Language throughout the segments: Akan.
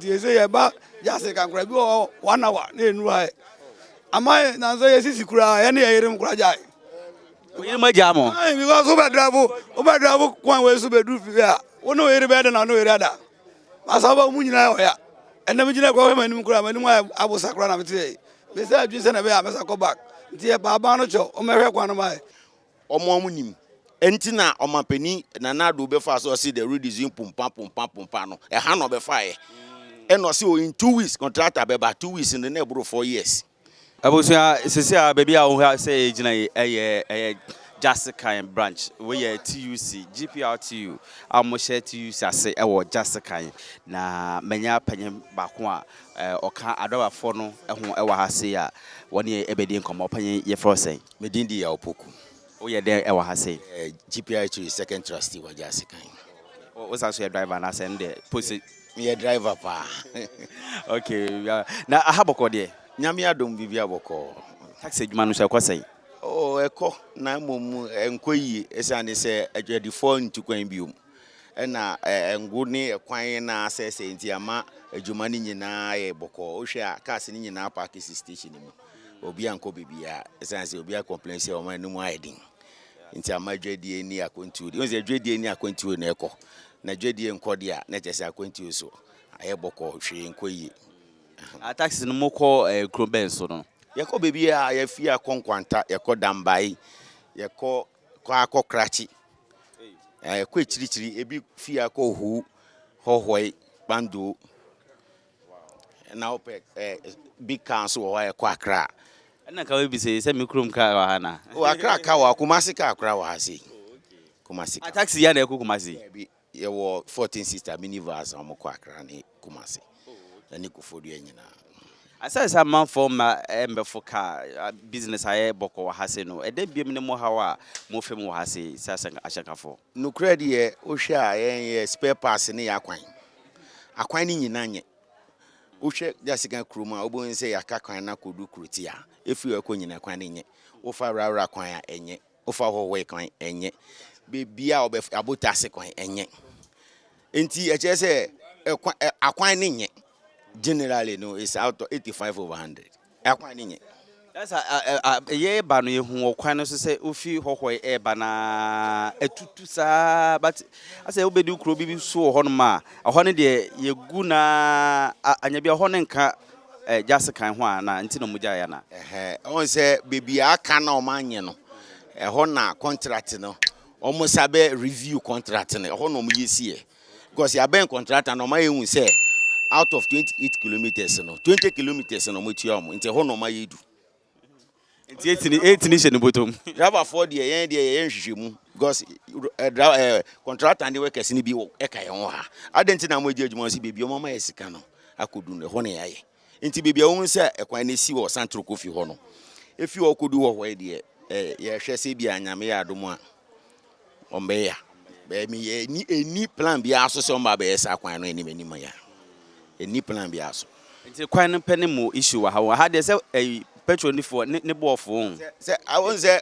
nti say ye ba just can grab 1 hour na enu ha amai na so ye sisi kura ye na ye yirim kura jai Oyin ma jamo. ai because over drive kwan we so be do fi ya wono yiri be na no yiri ada asaba mu nyina yo ya ena me nyina kwa we manim kura manim abusa kura na mete be say adwi se na be ya mesa ko back nti ye baba no cho o mehwe kwan no mai omo amunim enti na omapani na nado be fa so see the road is in pumpa no e ha no be fa e no see in 2 weeks contractor be ba 2 weeks in the neighbor 4 years Abusia sisi a baby a wo say gina eh Jessica branch we TUC GPRTU amo share TUC ase e wo Jessica na manya panyem ba ko a oka adobafo no ho e wa ha se a woni ebedi nkomo panyem ye frosen medindi ya opoku wo ye de e wa ha se GPRTU second trustee wa Jessica wo sa so driver na send the post me driver pa okay na ahaboko de nyame adom bibia boko taxi djuma no se kwasai eko na mom enkoyi esane se adwadifo ntukwan biom na engu ne ekwan na asese nti ama adwuma ni nyina ye boko o hwe a cars ni nyina park station mu obi anko bibia esane se obi a complain se o man no mu aidin nti ama adwadie ni akontu o se adwadie ni akontu na eko na adwadie nkode a na chese akontu so aye boko hwe enkoyi a taxi no moko kroben so no yeko bebi a ye fi akonkwanta yeko dambai yeko kwa krachi yeko echirichiri ebi fi akohu hohoi bando na opek big council wa yeko akra na ka we bi se me krom ka wa hana o akra ka wa kumasi ka akra wa hasi kumasi a taxi ya na yeko kumasi ye wo 14 sister minivers amoko akra ni kumasi na ni kufodu nyina asasa man for ma embefo ka business aye boko wa hase no ede biem ne mo hawa mo fem wa hase sasa ashakafo no credit ye o hwa ye spare parts ne yakwan akwan ni nyina nye o hwe Jessica kroma obon se yakakwan na kodu krutia efi akon nyina kwan ne nye o fa rawra kwan a enye o fa howe kwan enye bebia obef abotase kwan enye enti e che se akwan ne nye generally no is out of 85 over 100 akwan ni nye that's ye ba no ye hu okwan no so se ofi hohoi e ba na etutu sa but asa obedi ukro bibi so ho no ma ho ne de ye gu na anya bia ho ne nka Jessica ho ana nti no muja ya na on se bebi aka na o manye no ho na contract no omo sabe review contract no ho no mo yesie because ya ben contract na o ma ehun se out of 28 kilometers no 20 kilometers no motua mo nti ho no ma yedu nti 18 she no botom driver for the yen hwehwemu because contractor and workers ni bi e ka yen ho ha adenti na mo agi adwuma si bebi o mama yesika no akodu no ho ne yaye nti bebi a wo nse ekwan na si wo Santro Kofi ho no efi wo kodu ho ho de ye hwe se bi anyame ya adom a ombe ya be mi eni plan bi aso se omba be yesa kwan no eni ma ya eni plan bi aso nti kwan no pene mo issue wa ha de se petrol ni fo ne bo fo se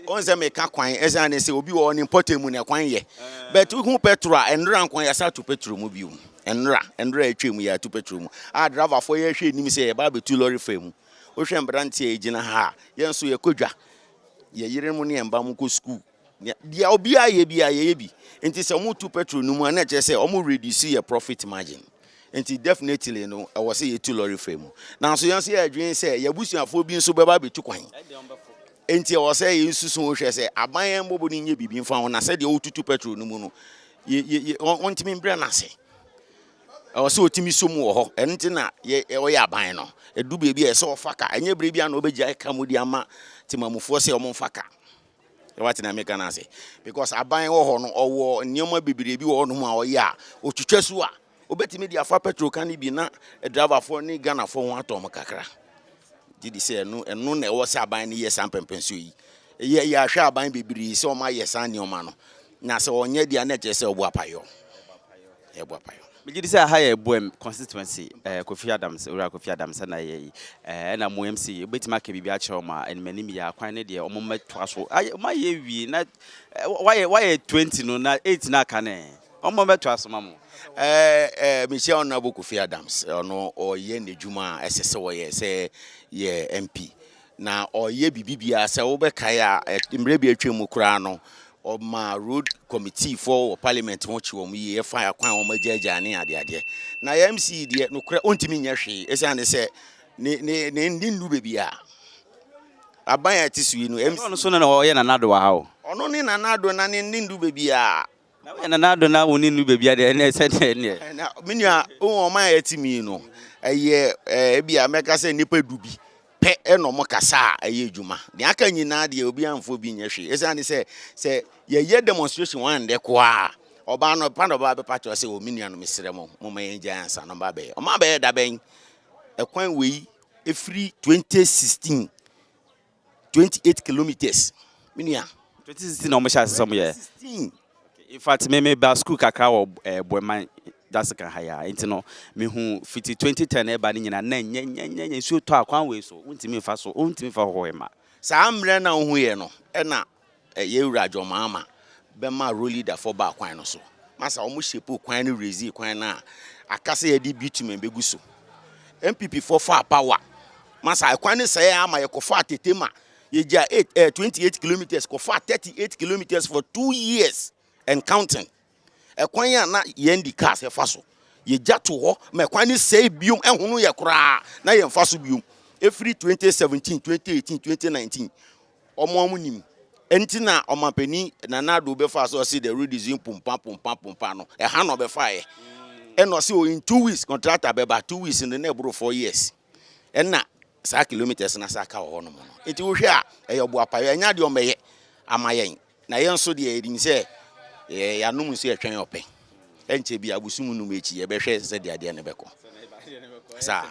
onze me ka kwan ezane se obi wo ni potemu ne kwan ye but hu petrol a enra kwan ya sa to petrol mu bi enra atwemu ya to petrol mu a driver fo ye hwe nim se ye ba be tu lorry fam o hwe mbranti e gina ha ye nso ye kodwa ye yire mu ne emba mu ko school dia obi a ye bi enti se mu to petrol nu mu na che se o mu reduce your profit margin enti definitely no I was say ye tu lorry frame na so yan say adwen say ye busuafo bi nso beba betu kwan enti I was say ye nsusu wo hwe say aban en bobo ni nye bibi mfa ho na say de o tutu petrol no mu no ye on timi mbra na say I was say otimi so mu wo ho enti na ye o ya aban no edu bebi e say ofaka enye bre bia na obegya ka mudi ama timamufo say o mo mfaka what na make na say because aban wo ho no owo nyoma bibire bi wo no mu a o ya o twetwa su a obetimi dia fa petrol kan bi na driver for ni Ghana for ho atom kakra didi say enu na e wo say aban ni yes ampempenso yi ye ya hwa aban bibiri say o ma yes an ni o ma no na say onye dia na che say obu apayo me gidi say ha ya ebuem constituency Kofi Adams ura Kofi Adams na ye na mo MC obetimi aka bibi a che ma enmani mi ya kwan ne de o mo metwa so ma ye wi na why 20 no na 8 na aka ne Omo beto asomamo. Michelle Honorable Kofi Adams ono oye nejuma esese woye se ye MP na oye bibibia se wo be kaya mre bi atwemu kura no o ma road committee for parliament ho chi wo mu ye fa kwan wo magyaagya ne ade na ya MC de no kura ontimi nya hwe esiane se ne ndu bebia abaya tisuyi no MC Ono so na oye na nado wa ha o. ono ne na nado na ne ndu bebia na nado na woni nu bebia de na se ne na menua o ma yatimi no eye bia meka se nipa dubi pe eno kasa eye adwuma de aka nyina de obi amfo bi nyehwe esane se ye demonstration wan de kwa oba no pa no ba be patcho se o menua no mesere mo ma yenja ansa no ba be o ma be da ben ekwan wei efri 2016 28 kilometers menua 2016 no mo sha asem ye 16. In fact me ba school kakra wo boyman that's kan haya intino me hu fiti 2010 e ba ni nyina na nya so to akwan we so untimi fa so untimi fa ho ema sa amre na hu ye no e na ye wura jomama be ma road leader for ba kwan no so masa o mo shepu kwan no rezi kwan na akase ye di bitumen begu so MPP for far power masa kwan ni say ama ye kofa tetema ye ja 28 kilometers kofa 38 kilometers for 2 years and counting. A kwanya na yendi cars e faso. Ye jato ho me kwani say biom ehunu ye kura na ye faso biom. Every 2017, 2018, 2019. Omo nim. Enti na omampani na nado be faso see the road is in pumpa no. E ha no be fa e. E no see in 2 weeks contractor be ba 2 weeks in the neighbor 4 years. En na sa kilometers na sa ka ho no mo. Enti wo hwe a e yo bo apaye anya de o meye amayen. Na yen so de e dim say ya no musu etwen open enche bi abusumu no mechi ye behwe se de ade ne beko sa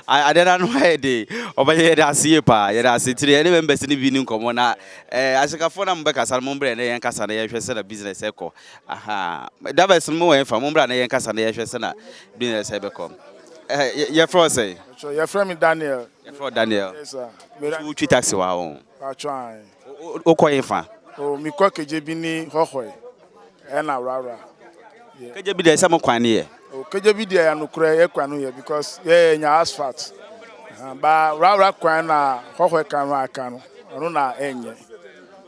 adena no hede obaye de asiye pa ye da asitire ye ne mbesi ni bi ni nkomo na asikafo na mbeka salmo mbre na yen kasa na ye hwe se na business eko da bes mo wen fa mo mbra na yen kasa na ye hwe se na business ebeko ye fro say so ye frame Daniel yes sir you treat taxi wa o try o ko yen fa o mi kwa kejebi ni hohoi e na rara kejebi de sam kwan ne ye o kejebi de ya no kura ye kwan no ye because ye nya asphalt ba rara kwan na hohoi kan wa aka no ono na enye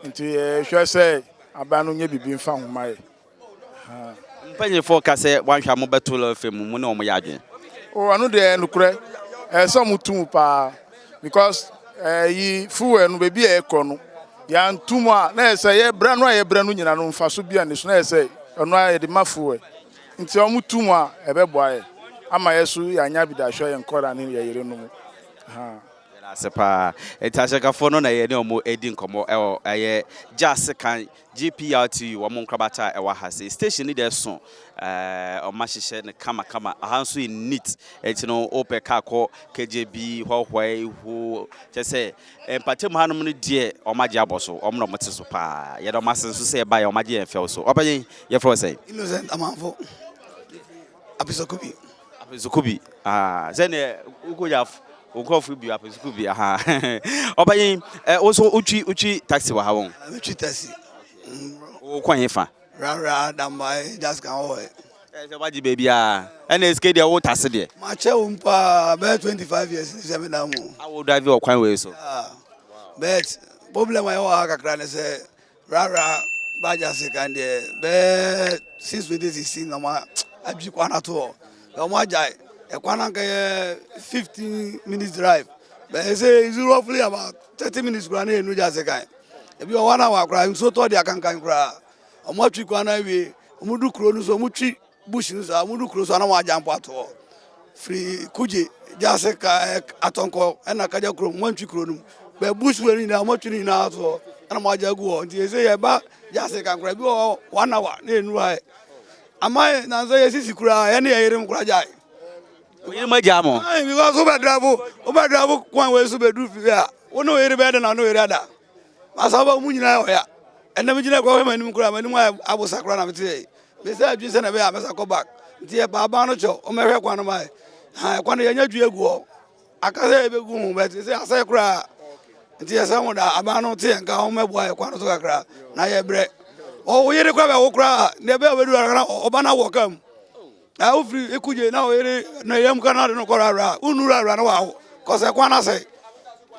nti ye hwe se aba no nye bibi mfa homa ye mpanyi fo ka se wan hwa mo beto lo fem mu na o mo ya adwen o ano de no kura so mutum pa because yi fuwe no bebi e kro no ya ntuma na ese ye bra no nyina no mfa so bia ne so na ese ono aye de mafuwe nti o mutum a ebeboaye ama yesu ya nya bidahwe ye nkora ne ye yire no mu sepa etashaka no na ye ne omo edi nkomo eye jazz kan GPRT wo mo nkrabata e wa hase station ni de so o ma hihye ne kama ahanso neat etino ope ka ko KJB hwahwai hu chese empatem hanom ne de o ma je aboso o mo mte so pa ye do ma senso se ba ye o ma je enfel so obaye ye fro say innocent amanfo apisokubi zene ukoyaf ukofu bi apisokubi obaye also uchi taxi wa hawon uchi taxi o kwan fa rara damai just kan ho se waji baby na SK de wo tase de ma che umpa be 25 years se me na mu I will drive your kwan way so but problem I wa kakra ne se rara ba just kan de be since we this is no ma abi kwana to o ma jai e kwana ka 15 minutes drive but say is roughly about 30 minutes kwana enu just kan e bi 1 hour kra so to dia kan kra o ma twi kwana wi o mu du kro nu so mu twi bush nu so mu du kro so na wa jampo ato free kuje just ka atonko na ka ja kro mu twi kro nu be bush we ni na mo twi ni na ato na ma ja gu o nti say e ba just kan kra bi 1 hour na enu ai ama na so yesi kura ya na yerim kura jai we ma jamo because o be drive kwan we so be du fi ya wono yeri be na no yeri ada asaba mu nyina yo ya ena me gina kwa we manim kura manim abusa kura na mete be say adwi se na be amesa ko back nti e baba no cho o mehwe kwan no mai kwan no yanya dwu egu o akase be gu hu be say asa kura nti e say mo da aba no te nka o mebo ai kwan no so kakra na ye bre o yere kwa be wo kra ne be we du ara oba na wo kam a wo free ekuje na o yere na yam kana de no kora ara unu ara na wa ko se kwa na se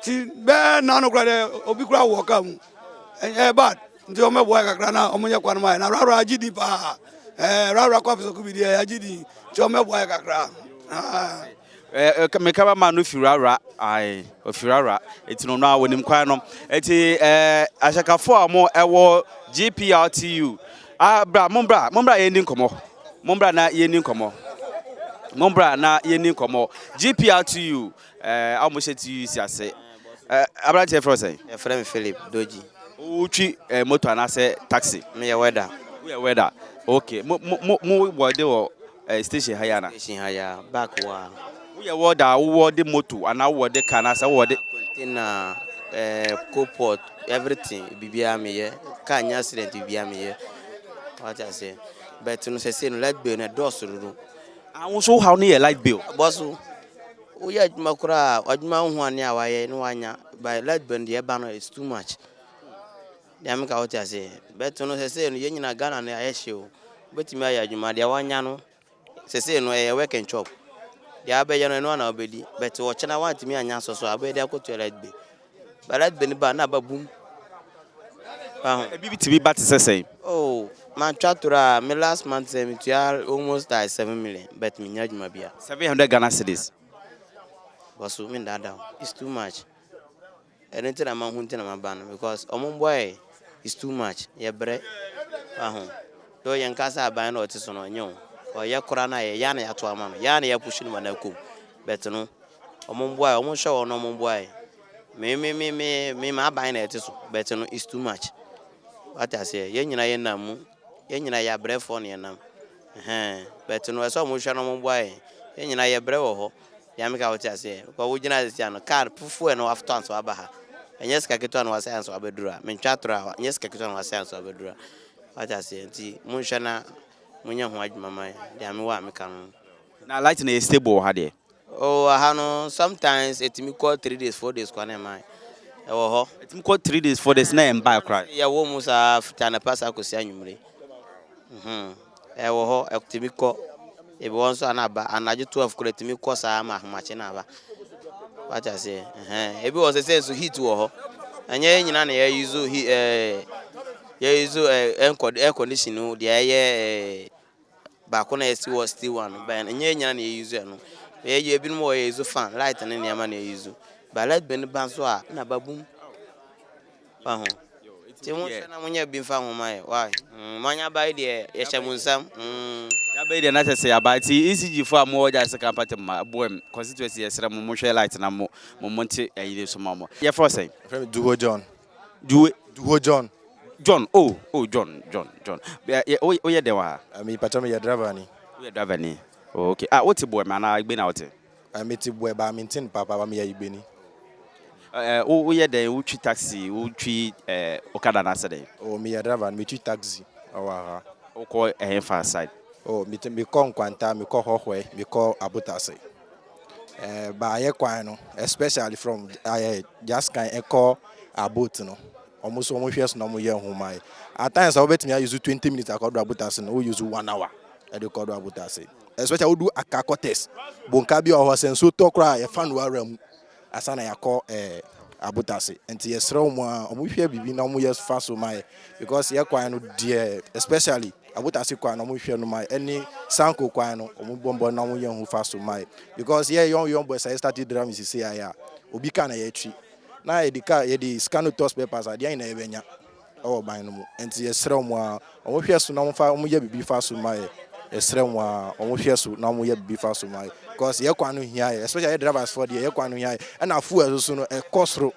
ti be na no kra de obi kra wo kam bad nti o me boy kakra na o munye kwa na ara agidi pa ara kwa so ku bi de agidi ti o me boy kakra me kaba ma no firara ai o firara etino no awonim kwan no eti ashakafo amo ewo GPRTU bra mombra ye nin komo mombra na ye nin komo GPRTU amo shetu si ase abrante fro say e frem Philip Doji uchi moto na se taxi me ye weather okay mo wode wo station haya back wa we water wo de moto ana wo de kana sa wo de container co-port everything bibia me ye can accident bibia me ye what I say but no say no light bill na dos ru awon so how na light bill boss o ya adwuma kura adwuma ho ane a waye no wanya by light bill the ban is too much ya me ka what I say but no say no ye nyina Ghana na ya hye betimi aya adwuma de wanya no say no e work and chop dia abeje no na obedi but wo chena want me anya so abedi akoto light bill but light bill ba na babum bibi tibi bat say oh man chatura me last month me to almost 7 million but me nyajuma bia 700 Ghana cedis was me that down it's too much anything am hunting am ban because omon boy is too much ye bre do yen kasa ban no ti so no nyo o ye kora na ye ya na ya to ama no ya na ya push no na kum but no omon boy omon show no omon boy me ma ban na ti so but no it's too much what I say ye nyina ye namu ye nyina ya bre for ne nam but no so omon show no omon boy ye nyina ye bre wo ho ya me ka what I say ko wo nyina se no car fufu e no after so abaha enyes ka keto no wa science abedura me ntwatora enyes ka keto no wa science abedura what I say nti mun hwe na munya ho adwuma mai dia me wa me ka no na light na stable ha de oh ha no sometimes it me call 3 days 4 days kwa na mai e wo ho it me call 3 days 4 days na em buy cry ya wo musa fitana pasa ko si anwumre e wo ho e ti me call e be won so anaba anaje 12 ko ti me call sa ma mache na ba what I say e be was say so heat wo ho anya nyina na ya use air condition de ye ba ko na esi was still one ba anya nyina na ya use no ye bi no ye use fan light na ne ma na ya use ba light ben ban so a na babum ba ho ti mo na munya bi fa ho mai why manya ba de ye shamunsam ya be de na say about ECG for am wo just kan patem ma boem constituency yesra mo hwe light na mo monte ayi so ma mo ye for say Duho John John John o ye de wa me patam ya driver ni o ye driver ni okay what boem na igbe na what me ti boy ba maintain papa ba me ya igbe ni o ye de o twi taxi o twi okada na sede o me ya driver me twi taxi awa o ko far side me ko nkwanta me ko hohwe me ko abutase ba ye kwan no especially from just kan e ko abut no almost so hwes no mo ye humai at times I bet me use 20 minutes akodo abutase no use 1 hour e de kodo abutase especially we do akako test bonka bi o senso to kra ye fan waram asana yakọ abutase enti yesre omo hwe bibi na omo yes faso mai because ye kwan no die especially abutase kwan no omo hwe no mai any sanko kwan no omo bombo na omo ye hu faso mai because ye young boys I started drama is say ya obi ka na ye twi na ye di scan tos papers ade na ye benya o ban no mu enti yesre omo hwe so na omo fa omo ye bibi faso mai esre omo hwe so na omo ye bibi faso mai because ye kwanu hia especially drivers for the ye kwanu hia and afu so no e kosro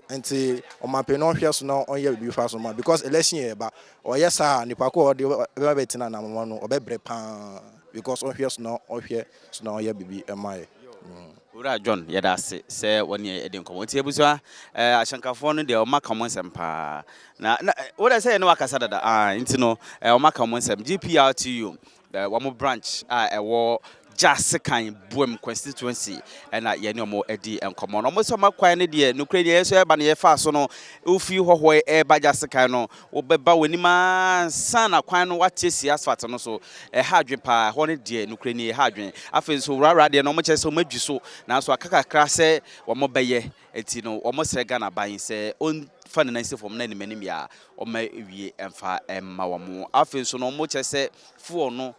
enti o mape no hwe so na on ye bi fa so ma because election ye ba o ye sa nipa ko o de be betina na mo no obebre pa because on hwe so na on hwe so na on ye bibi e mai Ura John yeda se woni e de nkomo ti ebuso ashankafo no de o maka mo nsem pa na wo da say no akasa dada nti no o maka mo nsem GPRTU wamo branch ewo Jasikan Boom constituency and at Yenomo Eddie and Common. Almost some quite idea, no credit, so but ye fast no, if you hoy air by Jasicano, or Beba Winima, son, a quine what is asphalt and also a hydrogen pie, horny dear, no cranny hydrogen. I feel so rara, no much so much so now so a caca crasse or more bay, it's almost a gunner buying say on. Finance from many ya or may we and far and mawamu. I feel so no much I say for no.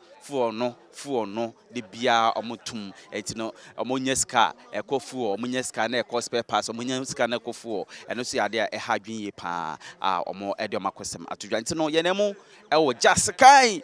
The beer or mutum, etino, a munyeska, a cofu, munyeska, and a cospe pass, or munyeska, and a cofu, and no see idea a hydrogen pa, or more ediomaquism at to no yenemo, I will just a kind.